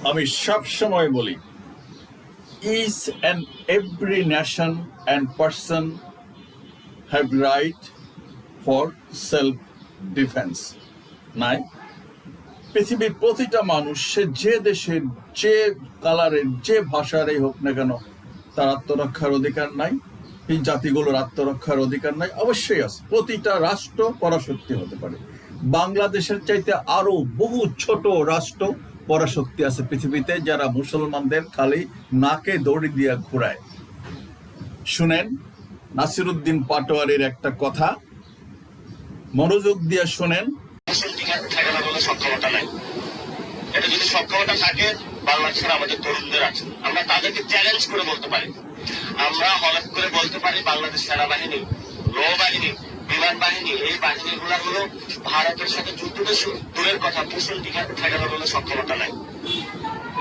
আমি সব সময় বলি, each and every nation and person have right for self defence. নাই, পৃথিবীর প্রতিটা মানুষ, সে যে দেশের, যে কালারের, যে ভাষারই হোক না কেন, তার আত্মরক্ষার অধিকার নাই? এই জাতিগুলোর আত্মরক্ষার অধিকার নাই? অবশ্যই আছে। প্রতিটা রাষ্ট্র পরাশক্তি হতে পারে। বাংলাদেশের চাইতে আরো বহু ছোট রাষ্ট্র পরাশক্তি আছে পৃথিবীতে, যারা মুসলমানদের খালি নাকে দড়ি দিয়ে ঘোরায়। শুনেন নাসিরউদ্দিন পাটোয়ারির একটা কথা, মনোযোগ দিয়ে শুনেন। সক্ষমতা নাই। এটা যদি সক্ষমতা থাকে, বাংলাদেশের আমাদের তরুণদের আছে, আমরা তাদেরকে চ্যালেঞ্জ করে বলতে পারি, আমরা হলফ করে বলতে পারি, বাংলাদেশ সেনাবাহিনী, নৌবাহিনী, বিমান বাহিনী, এই বাহিনীগুলো হলো ভারতের সাথে যুদ্ধতে দূরের কথা পোষণ ঠেকানোর কোনো সক্ষমতা নাই।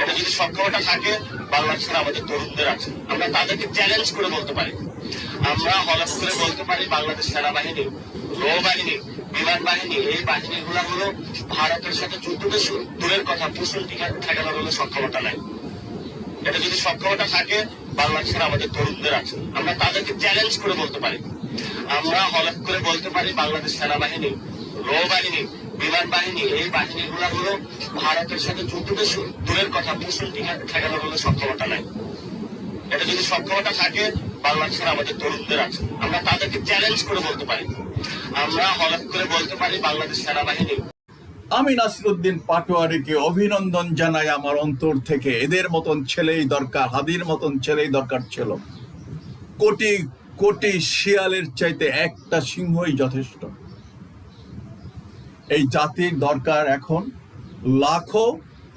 এটা যদি সক্ষমতা থাকে, বাংলাদেশের আমাদের তরুণদের আছে, আমরা তাদেরকে চ্যালেঞ্জ করে বলতে পারি, আমরা হলফ করে বলতে পারি, বাংলাদেশ সেনাবাহিনী, নৌবাহিনী, বিমান বাহিনী, এই বাহিনীগুলো হলো ভারতের সাথে যুদ্ধতে দূরের কথা পোষণ ঠেকানোর কোনো সক্ষমতা নাই। এটা যদি সক্ষমতা থাকে, বাংলাদেশের আমাদের তরুণদের আছে, আমরা তাদেরকে চ্যালেঞ্জ করে বলতে পারি, আমরা হলফ করে বলতে পারি, বাংলাদেশ সেনাবাহিনী, নৌবাহিনী, বিমান বাহিনী, এই বাহিনীগুলো হলো ভারতের সাথে যুদ্ধতে দূরের কথা পোষণ ঠেকানোর কোনো সক্ষমতা নাই। এটা যদি সক্ষমতা থাকে, বাংলাদেশের আমাদের তরুণদের আছে, আমরা তাদেরকে চ্যালেঞ্জ করে বলতে পারি, আমরা হলফ করে বলতে পারি, বাংলাদেশ সেনাবাহিনী। আমি নাসিরউদ্দিন পাটোয়ারিকে অভিনন্দন জানাই আমার অন্তর থেকে। এদের মতন ছেলেই দরকার, হাদির মতন ছেলেই দরকার ছিল। কোটি কোটি শিয়ালের চাইতে একটা সিংহই যথেষ্ট। এই জাতির দরকার এখন লাখো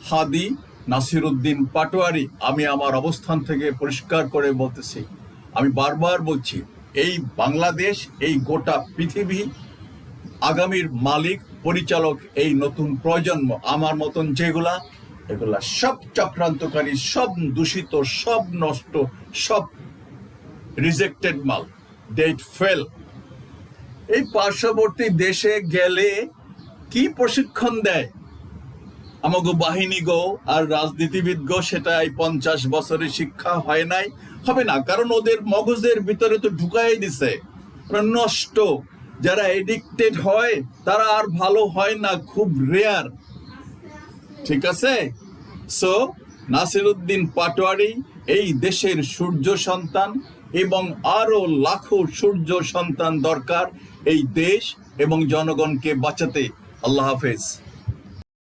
হাদি নাসিরউদ্দিন পাটোয়ারি। আমি আমার অবস্থান থেকে পরিষ্কার করে বলতেছি, আমি বারবার বলছি, এই বাংলাদেশ, এই গোটা পৃথিবী, আগামীর মালিক পরিচালক এই নতুন প্রজন্ম, আমার মতন যেগুলা, এগুলা সব চক্রান্তকারী, সব দূষিত, সব নষ্ট, সব রিজেক্টেড মাল। Date fail. এই পার্শ্ববর্তী দেশে গেলে কি প্রশিক্ষণ দেয় আমাগো বাহিনী গো আর রাজনীতিবিদ গো, সেটা এই 50 বছরের শিক্ষা হয় নাই, হবে না, কারণ ওদের মগজের ভিতরে তো ঢুকাই দিছে। নষ্ট। যারা এডিক্টেড হয় তারা আর ভালো হয় না, খুব রেয়ার। ঠিক আছে? সো নাসিরউদ্দিন পাটোয়ারি এই দেশের সূর্য সন্তান, এবং আরো লাখো সূর্য সন্তান দরকার এই দেশ এবং জনগণকে বাঁচাতে। আল্লাহ হাফেজ।